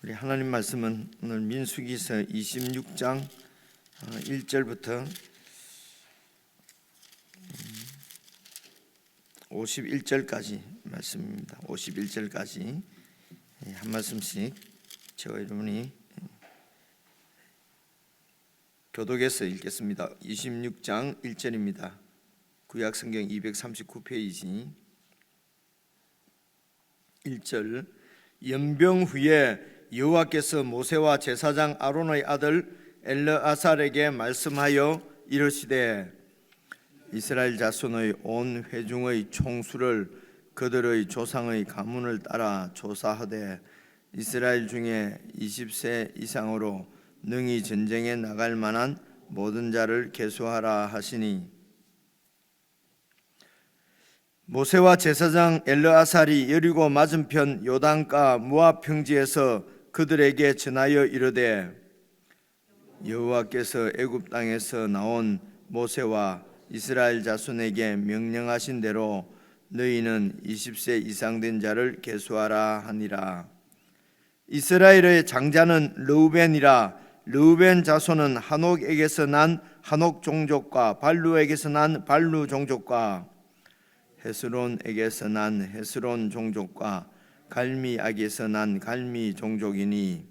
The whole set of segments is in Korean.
우리 하나님 말씀은 오늘 민수기서 26장 1절부터 51절까지 말씀입니다. 51절까지 한 말씀씩 저와 여러분이 교독에서 읽겠습니다. 26장 1절입니다. 구약성경 239페이지 1절. 연병 후에 여호와께서 모세와 제사장 아론의 아들 엘르아살에게 말씀하여 이르시되 이스라엘 자손의 온 회중의 총수를 그들의 조상의 가문을 따라 조사하되 이스라엘 중에 20세 이상으로 능히 전쟁에 나갈 만한 모든 자를 계수하라 하시니, 모세와 제사장 엘르아살이 여리고 맞은편 요단가 모압 평지에서 그들에게 전하여 이르되 여호와께서 애굽 땅에서 나온 모세와 이스라엘 자손에게 명령하신 대로 너희는 20세 이상 된 자를 계수하라 하니라. 이스라엘의 장자는 르우벤이라. 르우벤 자손은 한옥에게서 난 한옥 종족과 발루에게서 난 발루 종족과 헤스론에게서 난 헤스론 종족과 갈미악에서 난 갈미 종족이니,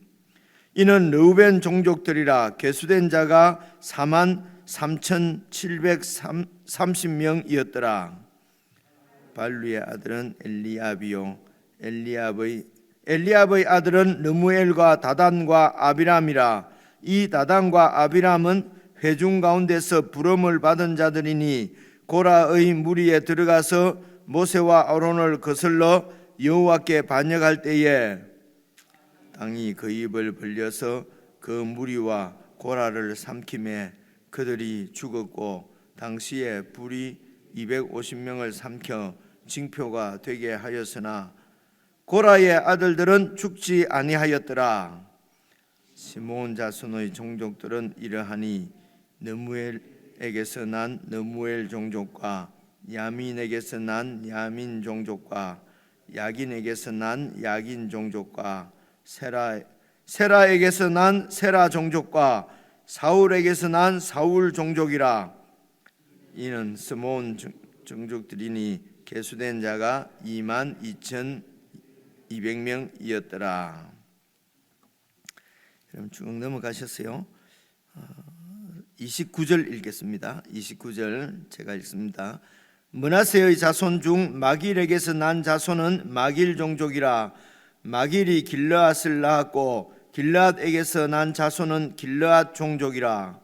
이는 르우벤 종족들이라. 계수된 자가 43,730명이었더라. 발루의 아들은 엘리압이요 엘리압의 아들은 르무엘과 다단과 아비람이라. 이 다단과 아비람은 회중 가운데서 부름을 받은 자들이니 고라의 무리에 들어가서 모세와 아론을 거슬러 여호와께 반역할 때에 땅이 그 입을 벌려서 그 무리와 고라를 삼킴에 그들이 죽었고, 당시에 불이 250명을 삼켜 징표가 되게 하였으나 고라의 아들들은 죽지 아니하였더라. 시므온 자손의 종족들은 이러하니 느무엘에게서 난 느무엘 종족과 야민에게서 난 야민 종족과 야긴에게서 난 야긴 종족과 세라에게서 난 세라 종족과 사울에게서 난 사울 종족이라. 이는 스므온 종족들이니 계수된 자가 22,200명이었더라. 그럼 쭉 넘어가셨어요. 29절 읽겠습니다. 29절 제가 읽습니다. 므낫세의 자손 중 마길에게서 난 자손은 마길 종족이라. 마길이 길르앗을 낳았고 길르앗에게서 난 자손은 길르앗 종족이라.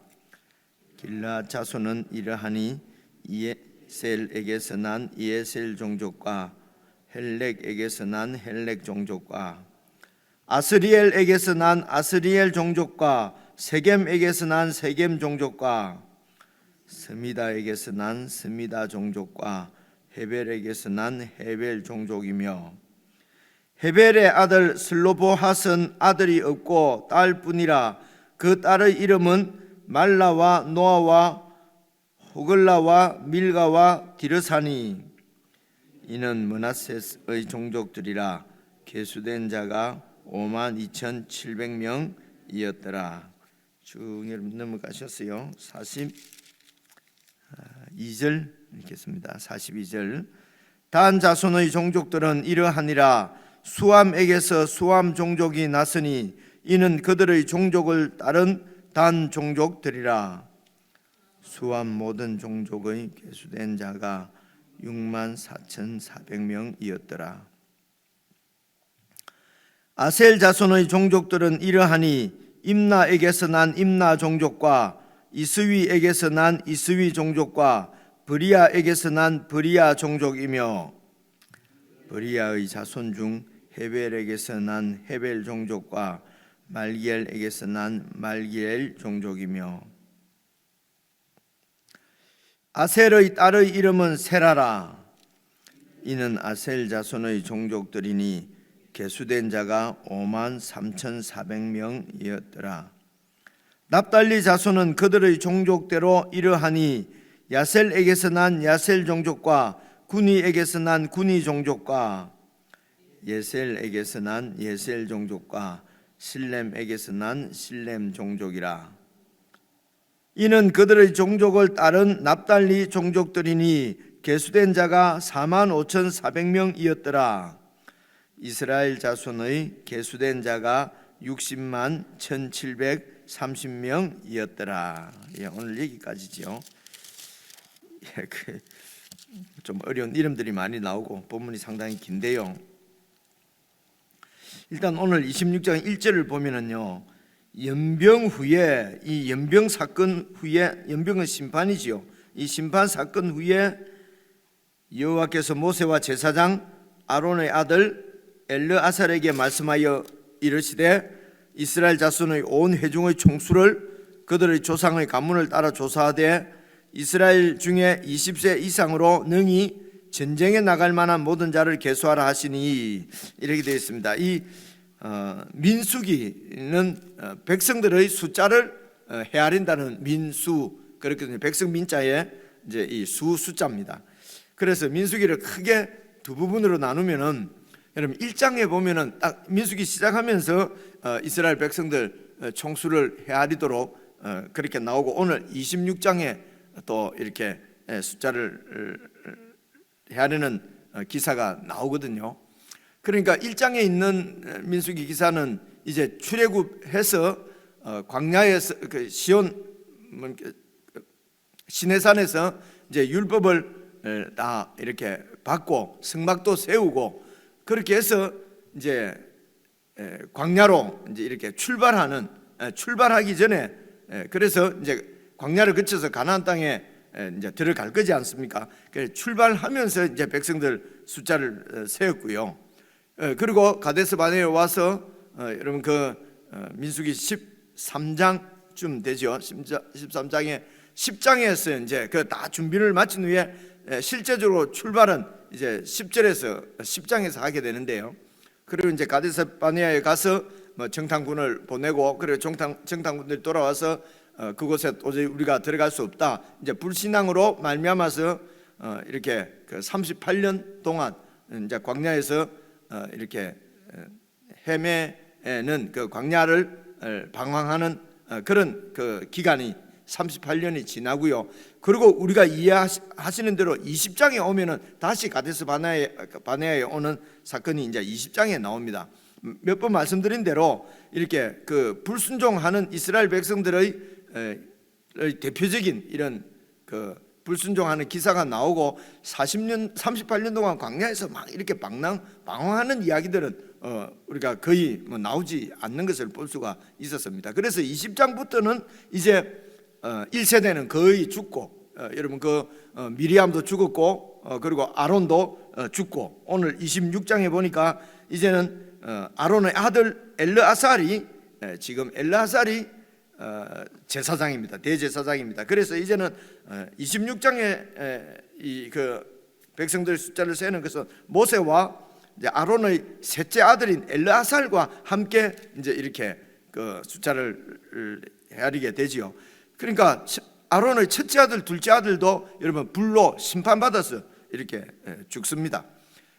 길르앗 자손은 이러하니 이에셀에게서 난 이에셀 종족과 헬렉에게서 난 헬렉 종족과 아스리엘에게서 난 아스리엘 종족과 세겜에게서 난 세겜 종족과 스미다에게서 난 스미다 종족과 헤벨에게서 난 헤벨 종족이며, 헤벨의 아들 슬로보핫은 아들이 없고 딸뿐이라. 그 딸의 이름은 말라와 노아와 호글라와 밀가와 디르사니. 이는 므낫세의 종족들이라. 계수된 자가 52,700명이었더라. 쭉 넘어가셨어요. 42절 읽겠습니다. 42절. 단 자손의 종족들은 이러하니라. 수암에게서 수암 종족이 났으니 이는 그들의 종족을 따른 단 종족들이라. 수암 모든 종족의 계수된 자가 64,400명이었더라. 아셀 자손의 종족들은 이러하니 임나에게서 난 임나 종족과 이스위에게서 난 이스위 종족과 브리아에게서 난 브리아 종족이며, 브리아의 자손 중 헤벨에게서 난 헤벨 종족과 말기엘에게서 난 말기엘 종족이며, 아셀의 딸의 이름은 세라라. 이는 아셀 자손의 종족들이니 계수된 자가 53,400명이었더라. 납달리 자손은 그들의 종족대로 이러하니 야셀에게서 난 야셀 종족과 구니에게서 난 구니 종족과 예셀에게서 난 예셀 종족과 실렘에게서 난 실렘 종족이라. 이는 그들의 종족을 따른 납달리 종족들이니 계수된 자가 45,400명이었더라. 이스라엘 자손의 계수된 자가 60만 1,730명이었더라. 오늘 여기까지죠. 좀 어려운 이름들이 많이 나오고 본문이 상당히 긴데요. 일단 오늘 26장 1절을 보면은요, 연병 후에, 이 연병 사건 후에, 연병은 심판이지요. 이 심판 사건 후에 여호와께서 모세와 제사장 아론의 아들 엘르아살에게 말씀하여 이르시되 이스라엘 자손의 온 회중의 총수를 그들의 조상의 가문을 따라 조사하되 이스라엘 중에 20세 이상으로 능히 전쟁에 나갈 만한 모든 자를 계수하라 하시니, 이렇게 되어 있습니다. 이 민수기는 백성들의 숫자를 헤아린다는 민수, 그렇게 백성 민자에 이제 이 수 숫자입니다. 그래서 민수기를 크게 두 부분으로 나누면은, 여러분 1장에 보면은 딱 민수기 시작하면서 이스라엘 백성들 총수를 헤아리도록 그렇게 나오고, 오늘 26장에 또 이렇게 숫자를 헤아리는 기사가 나오거든요. 그러니까 1장에 있는 민수기 기사는 이제 출애굽해서 광야에서 그 시내산에서 이제 율법을 다 이렇게 받고 성막도 세우고, 그렇게 해서 이제 광야로 이제 이렇게 출발하기 전에, 그래서 이제 광야를 거쳐서 가나안 땅에 이제 들어갈 거지 않습니까? 출발하면서 이제 백성들 숫자를 세웠고요. 그리고 가데스 바네에 와서 여러분 그 민수기 13장쯤 되죠. 13장에 10장에서 이제 그 다 준비를 마친 후에 실제적으로 출발은 이제 10절에서 10장에서 하게 되는데요. 그리고 이제 가데스 바네아에 가서 뭐 정탐군을 보내고, 그리고 정탐군들이 돌아와서 그곳에 도저히 우리가 들어갈 수 없다, 이제 불신앙으로 말미암아서 이렇게 그 38년 동안 이제 광야에서 이렇게 헤매는 그 광야를 방황하는 그런 그 기간이 38년이 지나고요. 그리고 우리가 이해하시는 대로 20장에 오면은 다시 가데스 바네아에 오는 사건이 이제 20장에 나옵니다. 몇 번 말씀드린 대로 이렇게 그 불순종하는 이스라엘 백성들의 대표적인 이런 그 불순종하는 기사가 나오고, 38년 동안 광야에서 막 이렇게 방황하는 이야기들은 우리가 거의 뭐 나오지 않는 것을 볼 수가 있었습니다. 그래서 20장부터는 이제 1세대는 거의 죽고, 여러분 그 미리암도 죽었고, 그리고 아론도 죽고, 오늘 26장에 보니까 이제는 아론의 아들 엘르아살이, 지금 엘르아살이 제사장입니다. 대제사장입니다. 그래서 이제는 26장에 이 그 백성들 숫자를 세는 것은 모세와 이제 아론의 셋째 아들인 엘르아살과 함께 이제 이렇게 그 숫자를 헤아리게 되지요. 그러니까 아론의 첫째 아들, 둘째 아들도 여러분 불로 심판받아서 이렇게 죽습니다.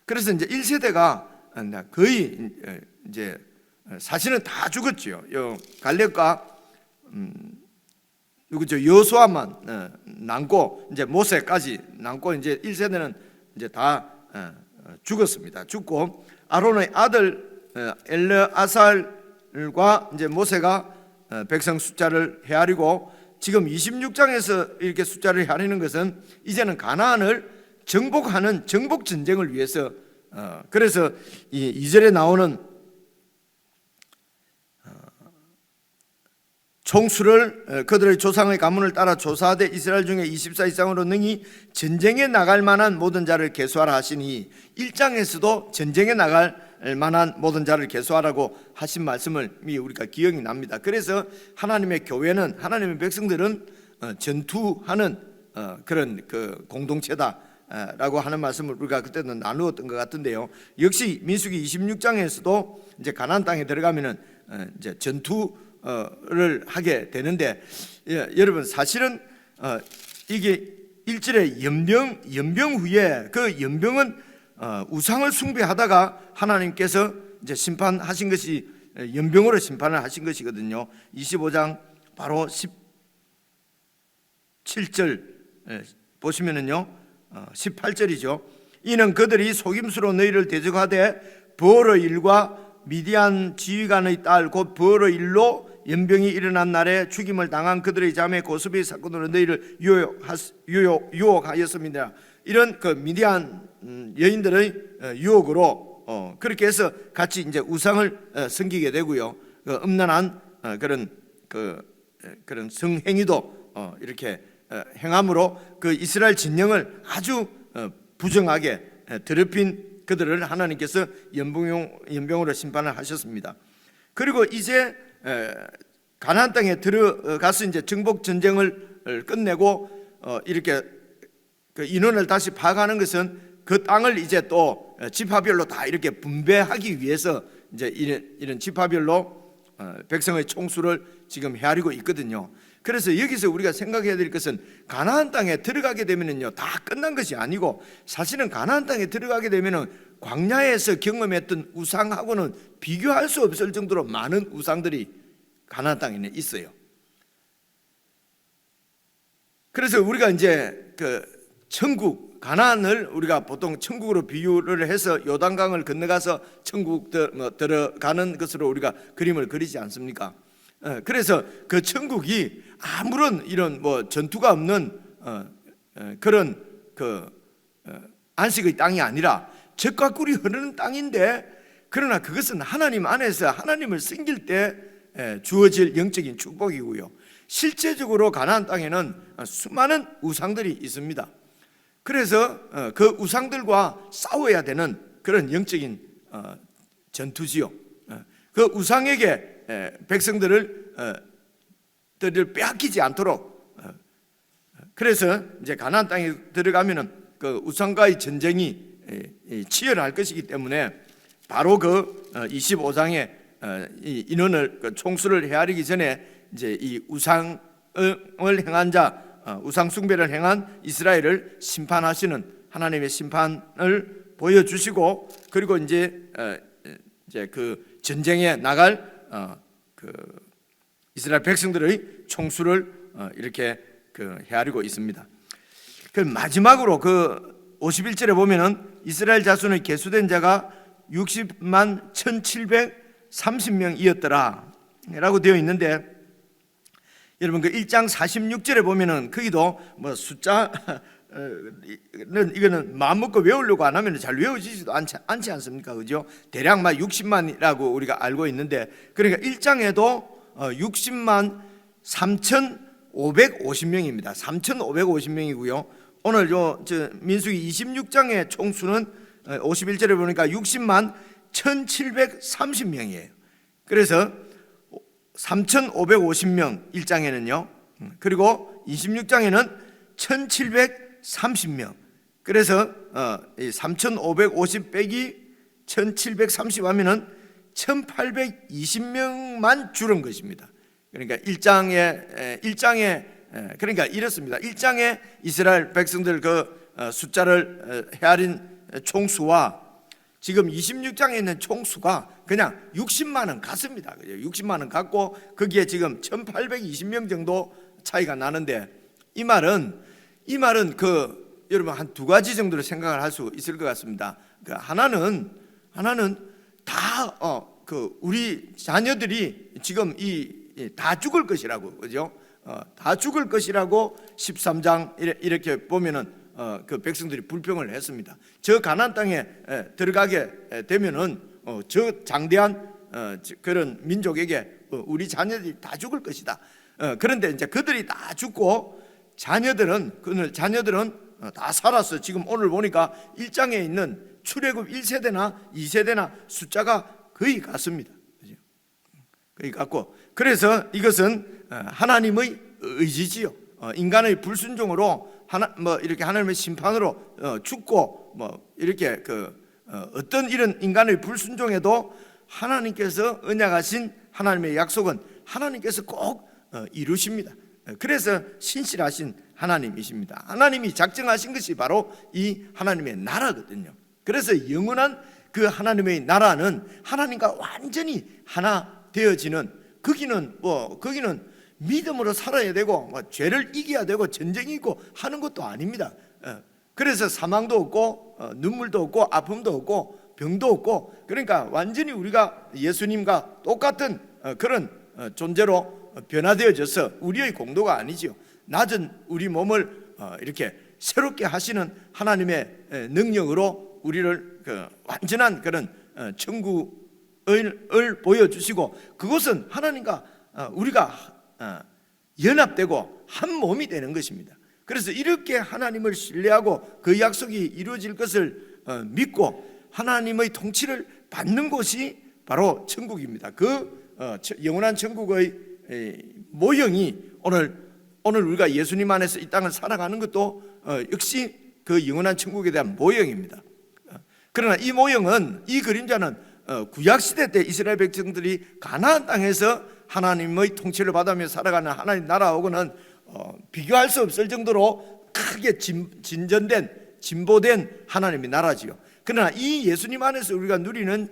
그래서 이제 1세대가 거의 이제 사실은 다 죽었지요. 갈렙과 누구죠? 여호수아만 남고, 이제 모세까지 남고, 이제 1세대는 이제 다 죽었습니다. 죽고 아론의 아들 엘르아살과 이제 모세가 백성 숫자를 헤아리고, 지금 26장에서 이렇게 숫자를 헤아리는 것은 이제는 가나안을 정복하는 정복 전쟁을 위해서, 그래서 이 2절에 나오는 총수를 그들의 조상의 가문을 따라 조사하되 이스라엘 중에 20세 이상으로 능히 전쟁에 나갈 만한 모든 자를 계수하라 하시니, 1장에서도 전쟁에 나갈 만한 모든 자를 계수하라고 하신 말씀을 우리가 기억이 납니다. 그래서 하나님의 교회는, 하나님의 백성들은 전투하는 그런 그 공동체다라고 하는 말씀을 우리가 그때는 나누었던 것 같은데요. 역시 민수기 26장에서도 이제 가나안 땅에 들어가면은 이제 전투를 하게 되는데, 여러분 사실은 이게 1절에 연병 후에, 그 연병은 우상을 숭배하다가 하나님께서 이제 심판하신 것이 연병으로 심판을 하신 것이거든요. 25장 바로 17절 보시면은요, 18절이죠. 이는 그들이 속임수로 너희를 대적하되 버어의 일과 미디안 지휘관의 딸 곧 버어의 일로 연병이 일어난 날에 죽임을 당한 그들의 자매 고스비의 사건으로 너희를 유혹하였습니다. 이런 그 미디안 여인들의 유혹으로 그렇게 해서 같이 이제 우상을 섬기게 되고요. 그 음란한 그런 성행위도 이렇게 행함으로 그 이스라엘 진영을 아주 부정하게 더럽힌 그들을 하나님께서 연병으로 심판을 하셨습니다. 그리고 이제 가나안 땅에 들어가서 이제 정복 전쟁을 끝내고 이렇게 그 인원을 다시 파악하는 것은 그 땅을 이제 또 지파별로 다 이렇게 분배하기 위해서 이제 이런 지파별로 백성의 총수를 지금 헤아리고 있거든요. 그래서 여기서 우리가 생각해야 될 것은 가나안 땅에 들어가게 되면은요 다 끝난 것이 아니고, 사실은 가나안 땅에 들어가게 되면은 광야에서 경험했던 우상하고는 비교할 수 없을 정도로 많은 우상들이 가나안 땅에는 있어요. 그래서 우리가 이제 그 천국 가나안을 우리가 보통 천국으로 비유를 해서 요단강을 건너가서 천국 들어가는 것으로 우리가 그림을 그리지 않습니까? 그래서 그 천국이 아무런 이런 뭐 전투가 없는 그런 그 안식의 땅이 아니라 젖과 꿀이 흐르는 땅인데, 그러나 그것은 하나님 안에서 하나님을 섬길 때 주어질 영적인 축복이고요. 실제적으로 가나안 땅에는 수많은 우상들이 있습니다. 그래서 그 우상들과 싸워야 되는 그런 영적인 전투지요. 그 우상에게 백성들을 빼앗기지 않도록, 그래서 이제 가나안 땅에 들어가면은 그 우상과의 전쟁이 치열할 것이기 때문에 바로 그 25장에 이 인원을 총수를 헤아리기 전에 이제 이 우상을 행한 자, 우상 숭배를 행한 이스라엘을 심판하시는 하나님의 심판을 보여주시고, 그리고 이제 그 전쟁에 나갈 그 이스라엘 백성들의 총수를 이렇게 그 헤아리고 있습니다. 그 마지막으로 그 51절에 보면은 이스라엘 자손의 계수된 자가 60만 1730명이었더라 라고 되어 있는데, 여러분 그 1장 46절에 보면은 거기도 뭐 숫자는 이거는 마음 먹고 외우려고 안 하면 잘 외워지지도 않지 않습니까? 그죠? 대략 막 60만이라고 우리가 알고 있는데, 그러니까 1장에도 60만 3,550명입니다. 3,550명이고요. 오늘 저 민수기 26장의 총수는 51절에 보니까 60만 1,730명이에요. 그래서 3,550명 1장에는요. 그리고 26장에는 1,730명. 그래서 3,550 빼기 1,730 하면은 1,820명만 줄은 것입니다. 그러니까 1장에 그러니까 이렇습니다. 1장에 이스라엘 백성들 그 숫자를 헤아린 총수와 지금 26장에 있는 총수가 그냥 60만은 같습니다. 60만은 같고 거기에 지금 1,820명 정도 차이가 나는데, 이 말은 그 여러분 한 두 가지 정도로 생각을 할 수 있을 것 같습니다. 그 하나는 다 그 우리 자녀들이 지금 다 죽을 것이라고, 그죠? 다 죽을 것이라고 13장 이렇게 보면은 그 백성들이 불평을 했습니다. 저 가나안 땅에 들어가게 되면은 저 장대한 그런 민족에게 우리 자녀들이 다 죽을 것이다. 그런데 이제 그들이 다 죽고 자녀들은 다 살았어. 지금 오늘 보니까 1장에 있는 출애굽 1세대나 2세대나 숫자가 거의 같습니다. 거의 같고, 그래서 이것은 하나님의 의지지요. 인간의 불순종으로 이렇게 하나님의 심판으로 죽고 이렇게 어떤 이런 인간의 불순종에도 하나님께서 언약하신 하나님의 약속은 하나님께서 꼭 이루십니다. 그래서 신실하신 하나님이십니다. 하나님이 작정하신 것이 바로 이 하나님의 나라거든요. 그래서 영원한 그 하나님의 나라는 하나님과 완전히 하나 되어지는, 거기는 믿음으로 살아야 되고 죄를 이겨야 되고 전쟁이 있고 하는 것도 아닙니다. 그래서 사망도 없고 눈물도 없고 아픔도 없고 병도 없고, 그러니까 완전히 우리가 예수님과 똑같은 그런 존재로 변화되어져서 우리의 공도가 아니지요. 낮은 우리 몸을 이렇게 새롭게 하시는 하나님의 능력으로 우리를 완전한 그런 천국을 보여주시고, 그것은 하나님과 우리가 연합되고 한 몸이 되는 것입니다. 그래서 이렇게 하나님을 신뢰하고 그 약속이 이루어질 것을 믿고 하나님의 통치를 받는 곳이 바로 천국입니다. 그 영원한 천국의 모형이 오늘 우리가 예수님 안에서 이 땅을 살아가는 것도 역시 그 영원한 천국에 대한 모형입니다. 그러나 이 모형은, 이 그림자는 구약시대 때 이스라엘 백성들이 가나안 땅에서 하나님의 통치를 받으며 살아가는 하나님 나라하고는 비교할 수 없을 정도로 크게 진보된 하나님의 나라지요. 그러나 이 예수님 안에서 우리가 누리는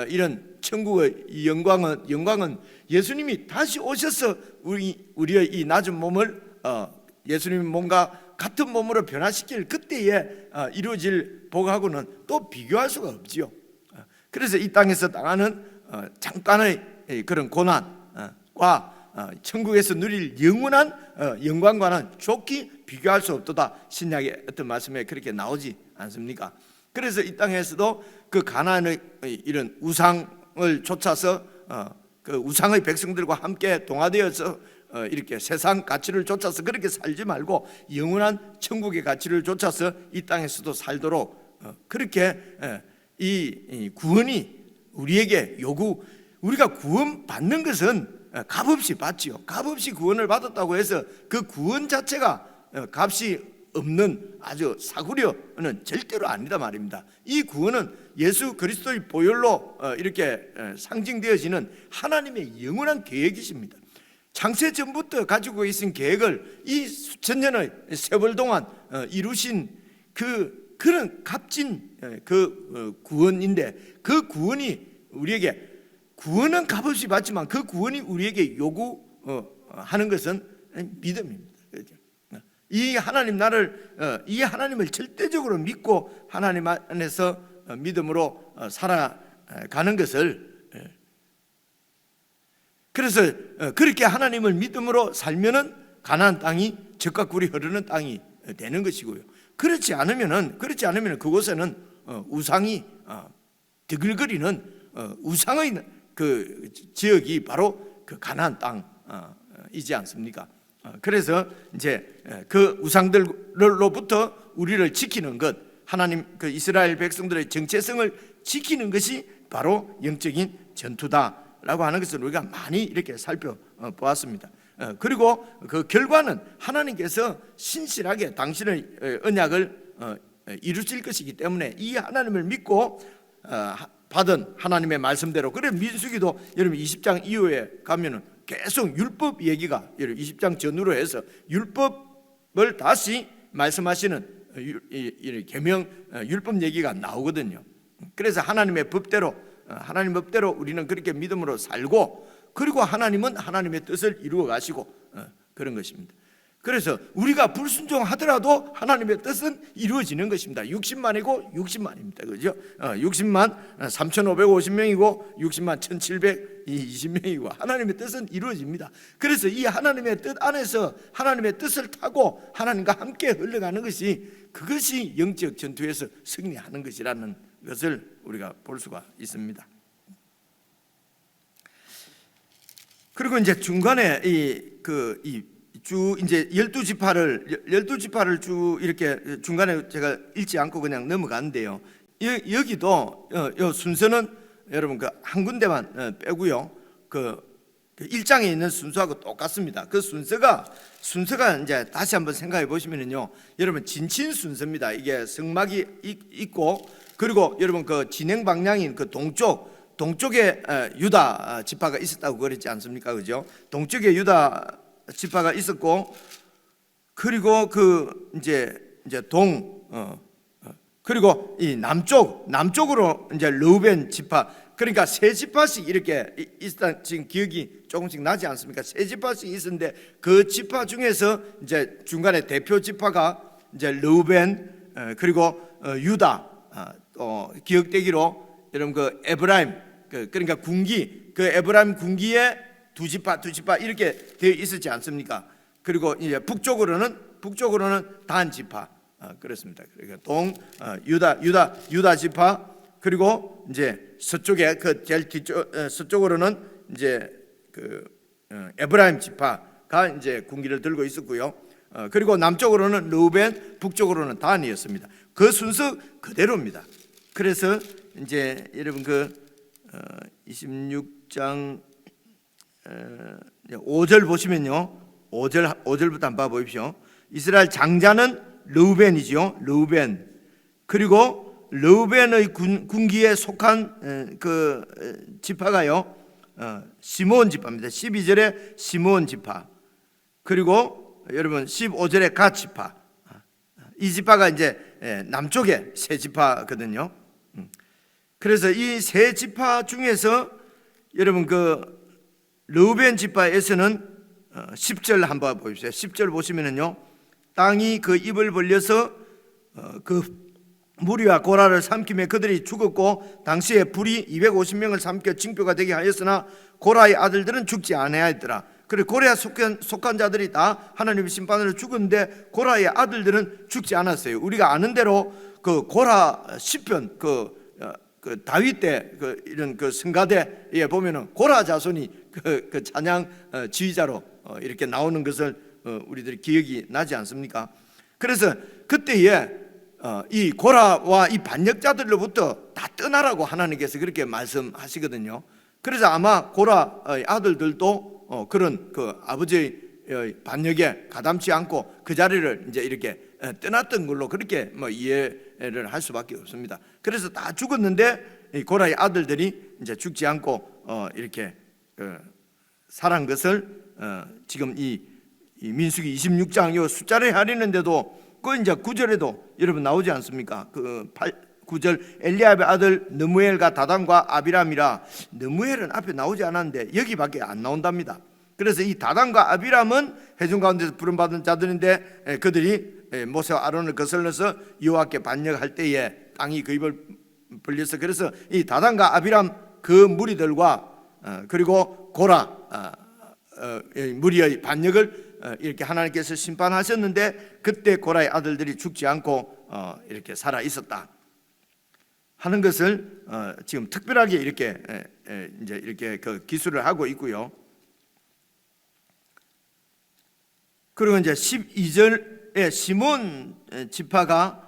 이런 천국의 영광은 예수님이 다시 오셔서 우리의 이 낮은 몸을 예수님 몸과 같은 몸으로 변화시킬 그때에 이루어질 복하고는 또 비교할 수가 없지요. 그래서 이 땅에서 당하는 잠깐의 그런 고난과 천국에서 누릴 영원한 영광과는 좋게 비교할 수 없도다. 신약의 어떤 말씀에 그렇게 나오지 않습니까? 그래서 이 땅에서도 그 가나안의 이런 우상을 좇아서 그 우상의 백성들과 함께 동화되어서 이렇게 세상 가치를 좇아서 그렇게 살지 말고 영원한 천국의 가치를 좇아서 이 땅에서도 살도록 그렇게 이 구원이 우리에게 우리가 구원 받는 것은 값없이 받지요. 값없이 구원을 받았다고 해서 그 구원 자체가 값이 없는 아주 사구려는 절대로 아니다 말입니다. 이 구원은 예수 그리스도의 보혈로 이렇게 상징되어지는 하나님의 영원한 계획이십니다. 창세 전부터 가지고 있은 계획을 이 수천 년의 세월 동안 이루신 그런 값진 그 구원인데, 그 구원이 우리에게, 구원은 값없이 받지만 그 구원이 우리에게 요구하는 것은 믿음입니다. 이 하나님 이 하나님을 절대적으로 믿고 하나님 안에서 믿음으로 살아가는 것을, 그래서 그렇게 하나님을 믿음으로 살면은 가나안 땅이 젖과 꿀이 흐르는 땅이 되는 것이고요. 그렇지 않으면은 그곳에는 우상이 드글거리는 우상의 그 지역이 바로 그 가나안 땅이지 않습니까? 그래서 이제 그 우상들로부터 우리를 지키는 것, 하나님 그 이스라엘 백성들의 정체성을 지키는 것이 바로 영적인 전투다라고 하는 것을 우리가 많이 이렇게 살펴보았습니다. 그리고 그 결과는 하나님께서 신실하게 당신의 언약을 이루실 것이기 때문에 이 하나님을 믿고 받은 하나님의 말씀대로, 그래 민수기도 여러분 20장 이후에 가면은 계속 율법 얘기가 20장 전후로 해서 율법을 다시 말씀하시는 계명 율법 얘기가 나오거든요. 그래서 하나님의 법대로 우리는 그렇게 믿음으로 살고, 그리고 하나님은 하나님의 뜻을 이루어 가시고 그런 것입니다. 그래서 우리가 불순종하더라도 하나님의 뜻은 이루어지는 것입니다. 60만이고 60만입니다. 그죠? 60만 3,550명이고 60만 1,720명이고 하나님의 뜻은 이루어집니다. 그래서 이 하나님의 뜻 안에서 하나님의 뜻을 타고 하나님과 함께 흘러가는 그것이 영적 전투에서 승리하는 것이라는 것을 우리가 볼 수가 있습니다. 그리고 이제 중간에 쭉 이제 12지파를 쭉 이렇게 중간에 제가 읽지 않고 그냥 넘어가는데요. 여기도 요 순서는 여러분 그 한 군데만 빼고요. 그 1장에 있는 순서하고 똑같습니다. 그 순서가 이제 다시 한번 생각해 보시면은요. 여러분 진친 순서입니다. 이게 성막이 있고, 그리고 여러분 그 진행 방향인 그 동쪽에 유다 지파가 있었다고 그랬지 않습니까? 그죠? 동쪽에 유다 지파가 있었고, 그리고 그 이제 그리고 이 남쪽으로 이제 르우벤 지파, 그러니까 세 지파씩 이렇게 일단 지금 기억이 조금씩 나지 않습니까? 세 지파씩 있었는데 그 지파 중에서 이제 중간에 대표 지파가 이제 르우벤, 그리고 유다, 기억되기로 여러분 그 에브라임, 그러니까 군기, 그 에브라임 군기에 두 지파 이렇게 되어 있었지 않습니까? 그리고 이제 북쪽으로는 단 지파, 그렇습니다. 그러니까 유다 지파, 그리고 이제 서쪽에 그 제일 뒤쪽 서쪽으로는 이제 그 에브라임 지파가 이제 군기를 들고 있었고요. 그리고 남쪽으로는 르우벤, 북쪽으로는 단이었습니다. 그 순서 그대로입니다. 그래서 이제 여러분 그 26장 5절 보시면요, 5절부터 한번 봐보십시오. 이스라엘 장자는 르우벤이지요. 르우벤. 그리고 르우벤의 군기에 속한 그 지파가요, 시므온 지파입니다. 12절에 시므온 지파. 그리고 여러분 15절에 갓 지파. 이 지파가 이제 남쪽에 세 지파거든요. 그래서 이 세 지파 중에서 여러분 그 르우벤 지파에서는 10절 한번 보십시오. 10절 보시면은요, 땅이 그 입을 벌려서 그 무리와 고라를 삼키며 그들이 죽었고 당시에 불이 250명을 삼켜 징표가 되게 하였으나 고라의 아들들은 죽지 아니하였더라. 그리고 고라에 속한 자들이 다 하나님의 심판으로 죽었는데 고라의 아들들은 죽지 않았어요. 우리가 아는 대로 그 고라 시편 그 다윗 때 그 이런 그 성가대에 보면은 고라 자손이 그 찬양 지휘자로 이렇게 나오는 것을 우리들이 기억이 나지 않습니까? 그래서 그때에 이 고라와 이 반역자들로부터 다 떠나라고 하나님께서 그렇게 말씀하시거든요. 그래서 아마 고라의 아들들도 그런 그 아버지의 반역에 가담치 않고 그 자리를 이제 이렇게 떠났던 걸로 그렇게 뭐 이해를 할 수밖에 없습니다. 그래서 다 죽었는데 이 고라의 아들들이 이제 죽지 않고 이렇게 살한 것을 지금 이 민수기 26장 요 숫자를 헤아리는데도 그 이제 9절에도 여러분 나오지 않습니까? 그 9절 엘리압의 아들 느무엘과 다단과 아비람이라. 느무엘은 앞에 나오지 않았는데 여기밖에 안 나온답니다. 그래서 이 다단과 아비람은 회중 가운데서 부름받은 자들인데 그들이 모세와 아론을 거슬러서 여호와께 반역할 때에 땅이 그 입을 벌려서, 그래서 이 다단과 아비람 그 무리들과 그리고 고라 무리의 반역을 이렇게 하나님께서 심판하셨는데 그때 고라의 아들들이 죽지 않고 이렇게 살아 있었다 하는 것을 지금 특별하게 이렇게 이제 이렇게 그 기술을 하고 있고요. 그리고 이제 12절에 시몬 지파가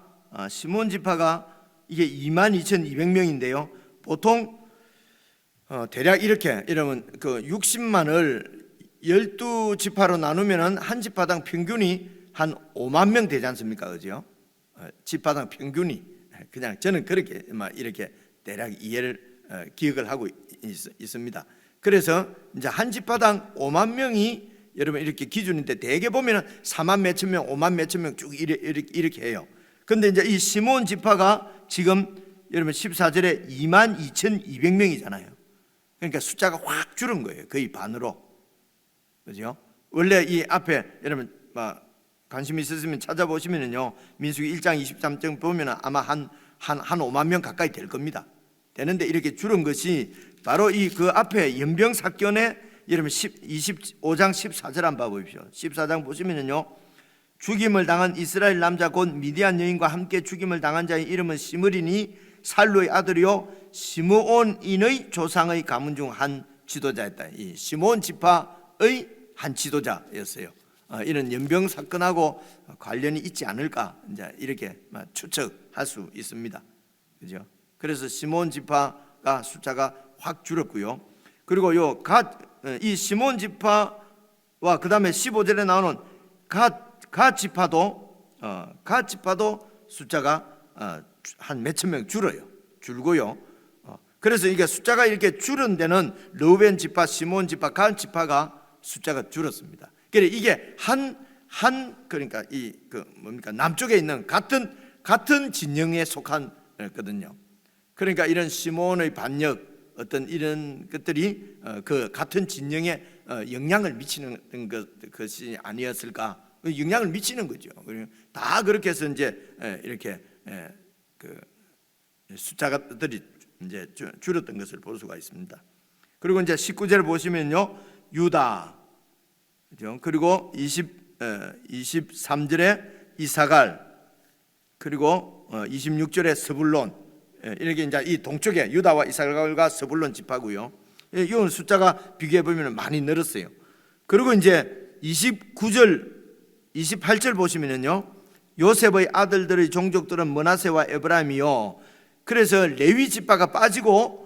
이게 22,200명인데요. 보통 대략 이렇게 여러분 그 60만을 12지파로 나누면은 한 지파당 평균이 한 5만 명 되지 않습니까? 그죠? 지파당 평균이, 그냥 저는 그렇게 막 이렇게 대략 이해를 기억을 하고 있습니다. 그래서 이제 한 지파당 5만 명이 여러분 이렇게 기준인데 대개 보면은 4만 몇천 명, 5만 몇천 명 쭉 이렇게 해요. 근데 이제 이 시몬 지파가 지금 여러분 14절에 22,200명이잖아요. 그러니까 숫자가 확 줄은 거예요. 거의 반으로. 그죠? 원래 이 앞에 여러분 관심 있으시면 찾아보시면은요, 민수기 1장 23장 보면은 아마 한 5만 명 가까이 될 겁니다. 되는데 이렇게 줄은 것이 바로 이 그 앞에 연병 사건에 여러분 25장 14절 한번 봐보십시오. 14장 보시면은요, 죽임을 당한 이스라엘 남자 곧 미디안 여인과 함께 죽임을 당한 자의 이름은 시므리니 살루의 아들이요 시므온인의 조상의 가문 중 한 지도자였다. 이 시므온 지파의 한 지도자였어요. 이런 연병 사건하고 관련이 있지 않을까 이제 이렇게 추측할 수 있습니다. 그죠? 그래서 시므온 지파가 숫자가 확 줄었고요. 그리고 이 시므온 지파와 그 다음에 15절에 나오는 갓 지파도 숫자가 한 몇천 명 줄고요. 그래서 이게 숫자가 이렇게 줄은 데는 르우벤 지파, 시몬 지파, 갓 지파가 숫자가 줄었습니다. 그래 이게 그러니까 이 뭡니까 남쪽에 있는 같은 같은 진영에 속한거든요. 그러니까 이런 시몬의 반역, 어떤 이런 것들이 그 같은 진영에 영향을 미치는 것이 아니었을까? 영향을 미치는 거죠. 다 그렇게 해서 이제 이렇게 그 숫자들이 이제 줄었던 것을 볼 수가 있습니다. 그리고 이제 19절을 보시면요, 유다, 그리고 23절에 이사갈, 그리고 26절에 스불론, 이렇게 이제 이 동쪽에 유다와 이사갈과 스불론 지파고요. 이 숫자가 비교해 보면 많이 늘었어요. 그리고 이제 29절, 28절 보시면요, 요셉의 아들들의 종족들은 므낫세와 에브라임이요. 그래서 레위 지파가 빠지고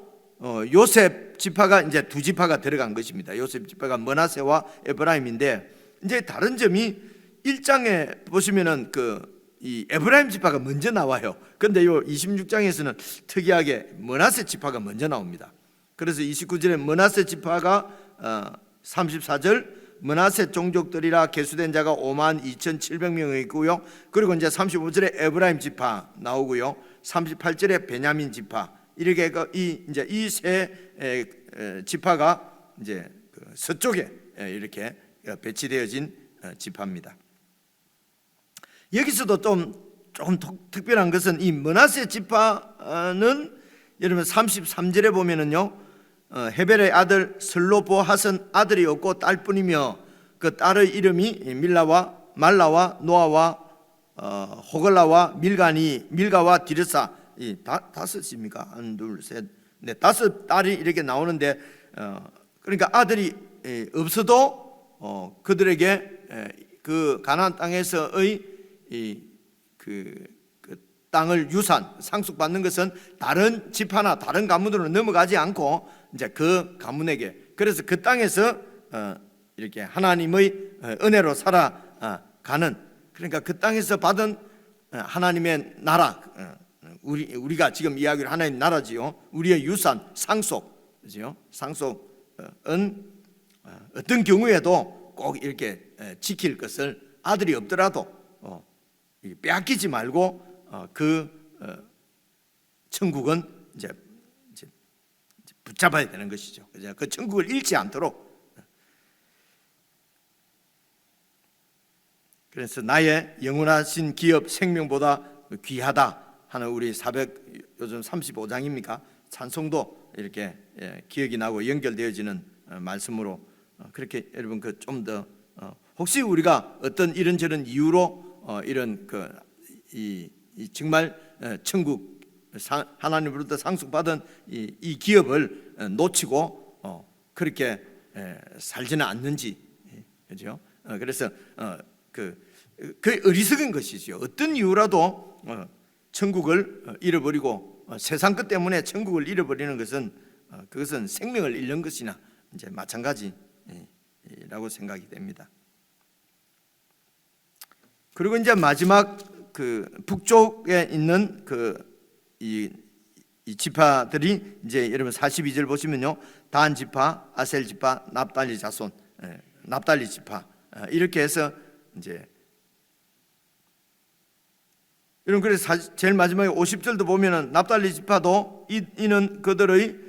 요셉 지파가 이제 두 지파가 들어간 것입니다. 요셉 지파가 므낫세와 에브라임인데, 이제 다른 점이 1장에 보시면은 이 에브라임 지파가 먼저 나와요. 그런데 요 26장에서는 특이하게 므낫세 지파가 먼저 나옵니다. 그래서 29절에 므낫세 지파가 34절 므낫세 종족들이라 계수된 자가 52,700명이 있고요. 그리고 이제 35절에 에브라임 지파 나오고요. 38절에 베냐민 지파, 이렇게 이제 이 세 지파가 이제 서쪽에 이렇게 배치되어진 지파입니다. 여기서도 좀 특별한 것은 이 므낫세 지파는 여러분 33절에 보면은요, 헤벨의 아들 슬로보핫은 아들이 없고 딸뿐이며 그 딸의 이름이 밀라와 말라와 노아와 호글라와 밀가와 디르사, 이 다섯입니까? 한, 둘, 셋, 넷, 다섯 딸이 이렇게 나오는데, 그러니까 아들이 없어도 그들에게 그 가나안 땅에서의 그 땅을 유산 상속받는 것은 다른 지파나 다른 가문으로 넘어가지 않고 이제 그 가문에게, 그래서 그 땅에서 이렇게 하나님의 은혜로 살아가는, 그러니까 그 땅에서 받은 하나님의 나라, 우리가 지금 이야기를 하나님 나라지요. 우리의 유산 상속, 그죠? 상속은 어떤 경우에도 꼭 이렇게 지킬 것을, 아들이 없더라도 빼앗기지 말고 그 천국은 이제 붙잡아야 되는 것이죠. 그 천국을 잃지 않도록. 그래서 나의 영원하신 기업 생명보다 귀하다 하는 우리 요즘 35장입니까? 찬송도 이렇게 기억이 나고 연결되어지는 말씀으로, 그렇게 여러분 좀 더 혹시 우리가 어떤 이런저런 이유로 이런 이 정말 천국 하나님으로부터 상속받은 이 기업을 놓치고 그렇게 살지는 않는지, 그렇죠? 그래서 그 어리석은 것이죠. 어떤 이유라도 천국을 잃어버리고 세상 것 때문에 천국을 잃어버리는 것은 그것은 생명을 잃는 것이나 이제 마찬가지라고 생각이 됩니다. 그리고 이제 마지막 그 북쪽에 있는 이 지파들이 이제 여러분 42절 보시면요, 단 지파, 아셀 지파, 납달리 자손, 납달리 지파, 이렇게 해서 이제 여러분, 그래서 제일 마지막에 50절도 보면은 납달리 지파도 이는 그들의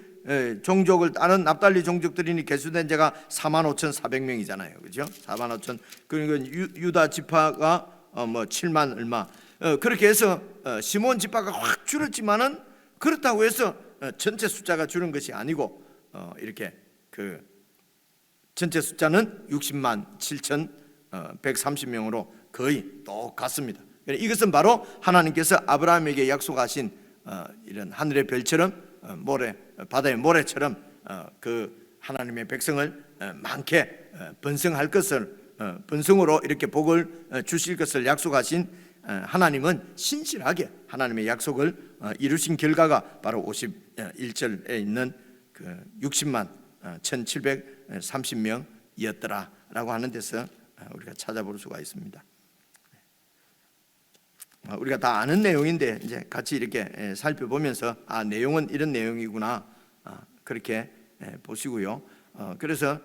종족을 따른 납달리 종족들이니 계수된 자가 45,400명이잖아요, 그렇죠? 45,000. 그러니까 유다 지파가 뭐 7만 얼마, 그렇게 해서 시몬 지파가 확 줄었지만은 그렇다고 해서 전체 숫자가 줄은 것이 아니고 이렇게 그 전체 숫자는 60만 7,130명으로 거의 똑같습니다. 이것은 바로 하나님께서 아브라함에게 약속하신 이런 하늘의 별처럼 바다의 모래처럼 그 하나님의 백성을 많게 번성할 것을, 번성으로 이렇게 복을 주실 것을 약속하신 하나님은 신실하게 하나님의 약속을 이루신 결과가 바로 51절에 있는 그 60만 1,730명이었더라라고 하는 데서 우리가 찾아볼 수가 있습니다. 우리가 다 아는 내용인데 이제 같이 이렇게 살펴보면서 내용은 이런 내용이구나, 그렇게 보시고요. 그래서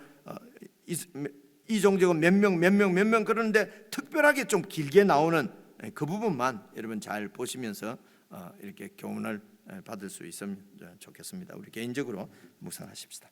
이 종족은 몇 명 그러는데 특별하게 좀 길게 나오는 그 부분만 여러분 잘 보시면서 이렇게 교훈을 받을 수 있으면 좋겠습니다. 우리 개인적으로 묵상하십시다.